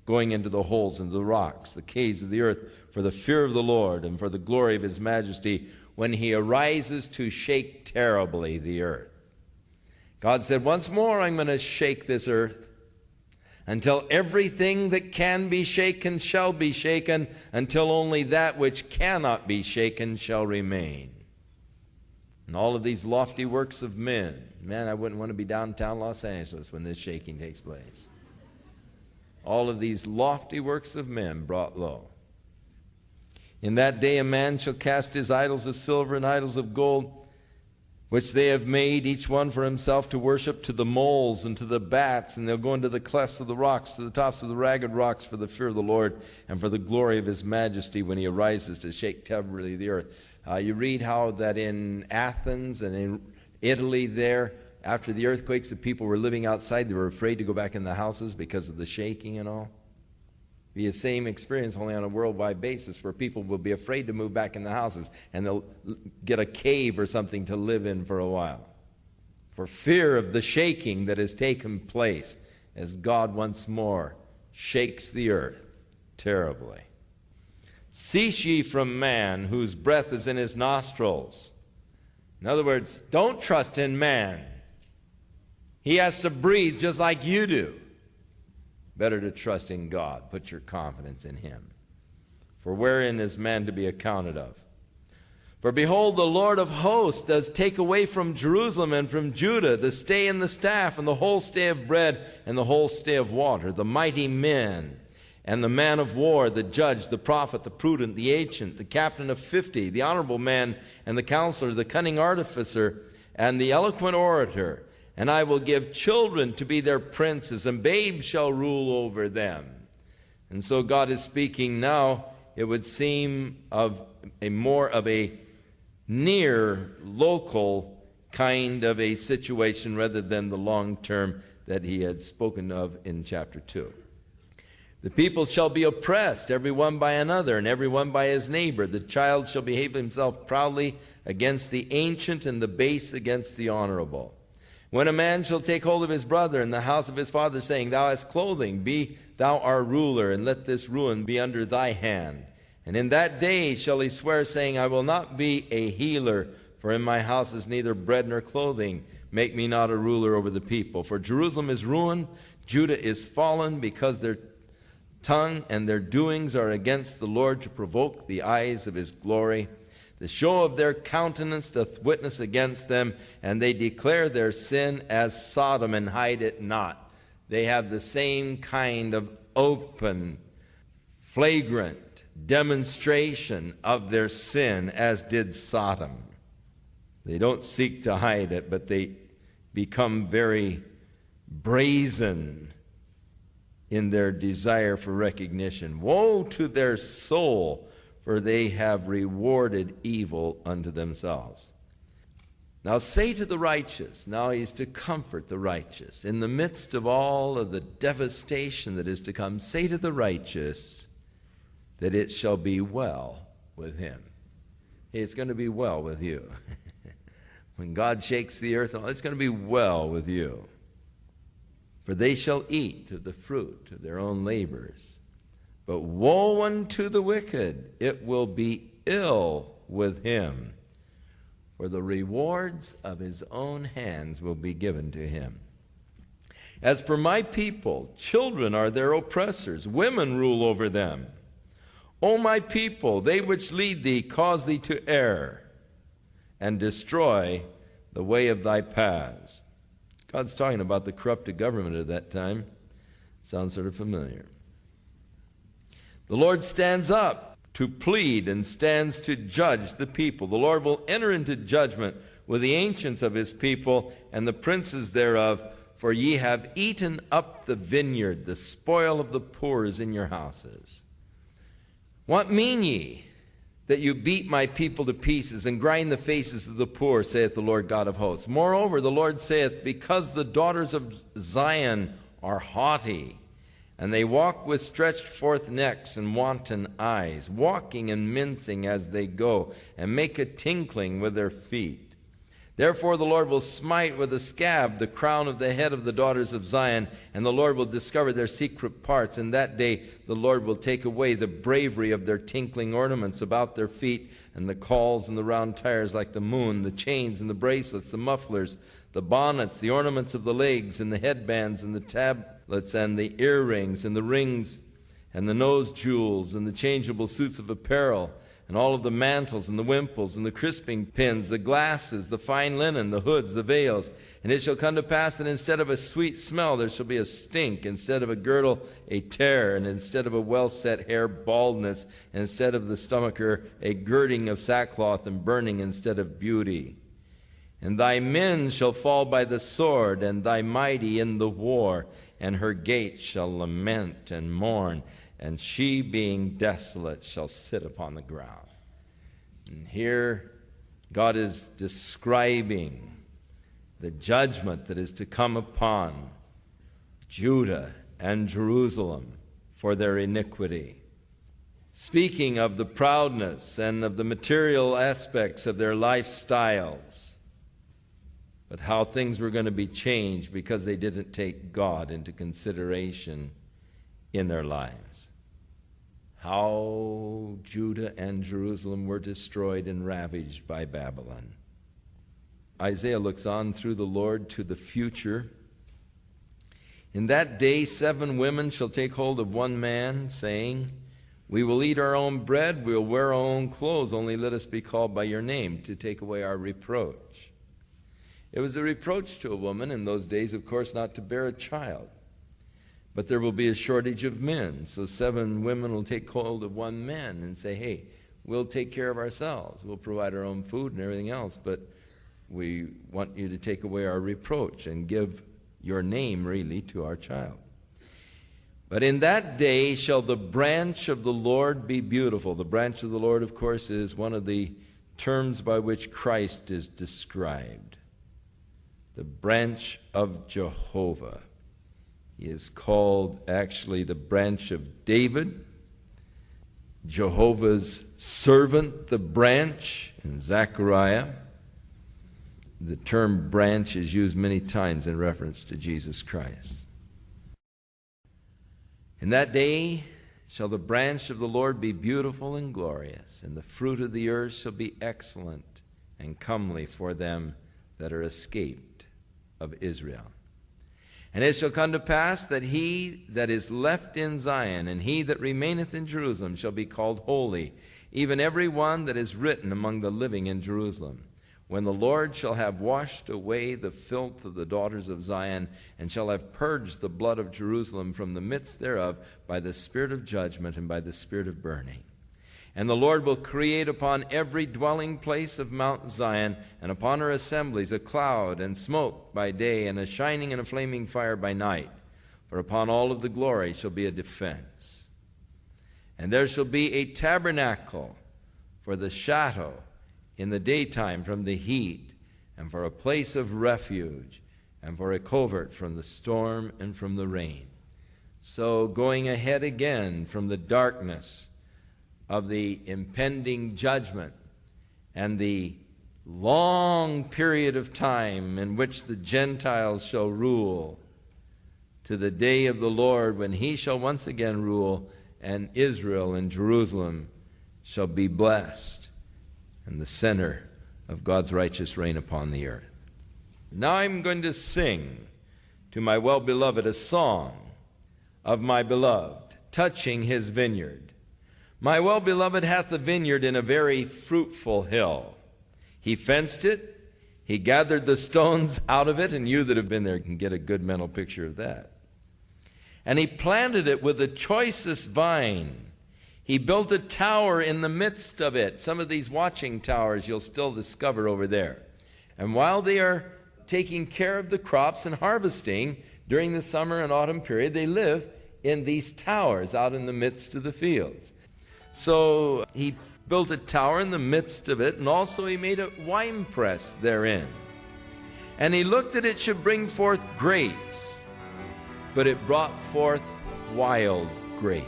going into the holes, into the rocks, the caves of the earth, for the fear of the Lord and for the glory of his majesty, when he arises to shake terribly the earth. God said, once more I'm going to shake this earth until everything that can be shaken shall be shaken, until only that which cannot be shaken shall remain. And all of these lofty works of men, man, I wouldn't want to be downtown Los Angeles when this shaking takes place. All of these lofty works of men brought low. In that day a man shall cast his idols of silver and idols of gold, which they have made, each one for himself, to worship, to the moles and to the bats, and they'll go into the clefts of the rocks, to the tops of the ragged rocks, for the fear of the Lord and for the glory of his majesty, when he arises to shake terribly the earth. You read how that in Athens and in Italy there, after the earthquakes, the people were living outside. They were afraid to go back in the houses because of the shaking and all. Be the same experience, only on a worldwide basis, where people will be afraid to move back in the houses, and they'll get a cave or something to live in for a while, for fear of the shaking that has taken place as God once more shakes the earth terribly. Cease ye from man, whose breath is in his nostrils. In other words, don't trust in man. He has to breathe just like you do. Better to trust in God. Put your confidence in him. For wherein is man to be accounted of? For behold, the Lord of hosts does take away from Jerusalem and from Judah the stay and the staff and the whole stay of bread and the whole stay of water, the mighty men and the man of war, the judge, the prophet, the prudent, the ancient, the captain of 50, the honorable man and the counselor, the cunning artificer and the eloquent orator. And I will give children to be their princes, and babes shall rule over them. And so God is speaking now, it would seem, of a more of a near local kind of a situation rather than the long term that he had spoken of in chapter 2. The people shall be oppressed, every one by another, and every one by his neighbor. The child shall behave himself proudly against the ancient, and the base against the honorable. When a man shall take hold of his brother in the house of his father, saying, Thou hast clothing, be thou our ruler, and let this ruin be under thy hand. And in that day shall he swear, saying, I will not be a healer, for in my house is neither bread nor clothing. Make me not a ruler over the people. For Jerusalem is ruined, Judah is fallen, because their tongue and their doings are against the Lord, to provoke the eyes of his glory. The show of their countenance doth witness against them, and they declare their sin as Sodom, and hide it not. They have the same kind of open, flagrant demonstration of their sin as did Sodom. They don't seek to hide it, but they become very brazen in their desire for recognition. Woe to their soul, for they have rewarded evil unto themselves. Now say to the righteous, now he's to comfort the righteous. In the midst of all of the devastation that is to come, say to the righteous that it shall be well with him. Hey, it's going to be well with you. When God shakes the earth, it's going to be well with you. For they shall eat of the fruit of their own labors. But woe unto the wicked, it will be ill with him, for the rewards of his own hands will be given to him. As for my people, children are their oppressors, women rule over them. O my people, they which lead thee cause thee to err, and destroy the way of thy paths. God's talking about the corrupted government at that time. Sounds sort of familiar. The Lord stands up to plead and stands to judge the people. The Lord will enter into judgment with the ancients of his people and the princes thereof, for ye have eaten up the vineyard, the spoil of the poor is in your houses. What mean ye that you beat my people to pieces and grind the faces of the poor, saith the Lord God of hosts? Moreover, the Lord saith, because the daughters of Zion are haughty, and they walk with stretched forth necks and wanton eyes, walking and mincing as they go, and make a tinkling with their feet. Therefore the Lord will smite with a scab the crown of the head of the daughters of Zion, and the Lord will discover their secret parts. And that day the Lord will take away the bravery of their tinkling ornaments about their feet, and the cauls and the round tires like the moon, the chains and the bracelets, the mufflers, the bonnets, the ornaments of the legs, and the headbands, and the tablets, and the earrings, and the rings, and the nose jewels, and the changeable suits of apparel, and all of the mantles, and the wimples, and the crisping pins, the glasses, the fine linen, the hoods, the veils. And it shall come to pass that instead of a sweet smell there shall be a stink, instead of a girdle a tear, and instead of a well-set hair baldness, and instead of the stomacher a girding of sackcloth, and burning instead of beauty. And thy men shall fall by the sword, and thy mighty in the war, and her gates shall lament and mourn, and she, being desolate, shall sit upon the ground. And here God is describing the judgment that is to come upon Judah and Jerusalem for their iniquity. Speaking of the proudness and of the material aspects of their lifestyles, but how things were going to be changed because they didn't take God into consideration in their lives. How Judah and Jerusalem were destroyed and ravaged by Babylon. Isaiah looks on through the Lord to the future. In that day 7 women shall take hold of one man, saying, we will eat our own bread, we will wear our own clothes, only let us be called by your name, to take away our reproach. It was a reproach to a woman in those days, of course, not to bear a child. But there will be a shortage of men, so 7 women will take hold of one man and say, hey, we'll take care of ourselves. We'll provide our own food and everything else, but we want you to take away our reproach and give your name, really, to our child. But in that day shall the branch of the Lord be beautiful. The branch of the Lord, of course, is one of the terms by which Christ is described. The branch of Jehovah. He is called actually the branch of David, Jehovah's servant, the branch, in Zechariah. The term branch is used many times in reference to Jesus Christ. In that day shall the branch of the Lord be beautiful and glorious, and the fruit of the earth shall be excellent and comely for them that are escaped of Israel. And it shall come to pass that he that is left in Zion and he that remaineth in Jerusalem shall be called holy, even every one that is written among the living in Jerusalem. When the Lord shall have washed away the filth of the daughters of Zion, and shall have purged the blood of Jerusalem from the midst thereof by the spirit of judgment and by the spirit of burning. And the Lord will create upon every dwelling place of Mount Zion and upon her assemblies a cloud and smoke by day and a shining and a flaming fire by night. For upon all of the glory shall be a defense. And there shall be a tabernacle for the shadow in the daytime from the heat, and for a place of refuge, and for a covert from the storm and from the rain. So going ahead again from the darkness of the impending judgment and the long period of time in which the Gentiles shall rule, to the day of the Lord when he shall once again rule, and Israel and Jerusalem shall be blessed and the center of God's righteous reign upon the earth. Now I'm going to sing to my well-beloved a song of my beloved, touching his vineyard. My well-beloved hath a vineyard in a very fruitful hill. He fenced it, he gathered the stones out of it, and you that have been there can get a good mental picture of that. And he planted it with the choicest vine. He built a tower in the midst of it. Some of these watching towers you'll still discover over there. And while they are taking care of the crops and harvesting during the summer and autumn period, they live in these towers out in the midst of the fields. So he built a tower in the midst of it, and also he made a winepress therein. And he looked that it should bring forth grapes, but it brought forth wild grapes.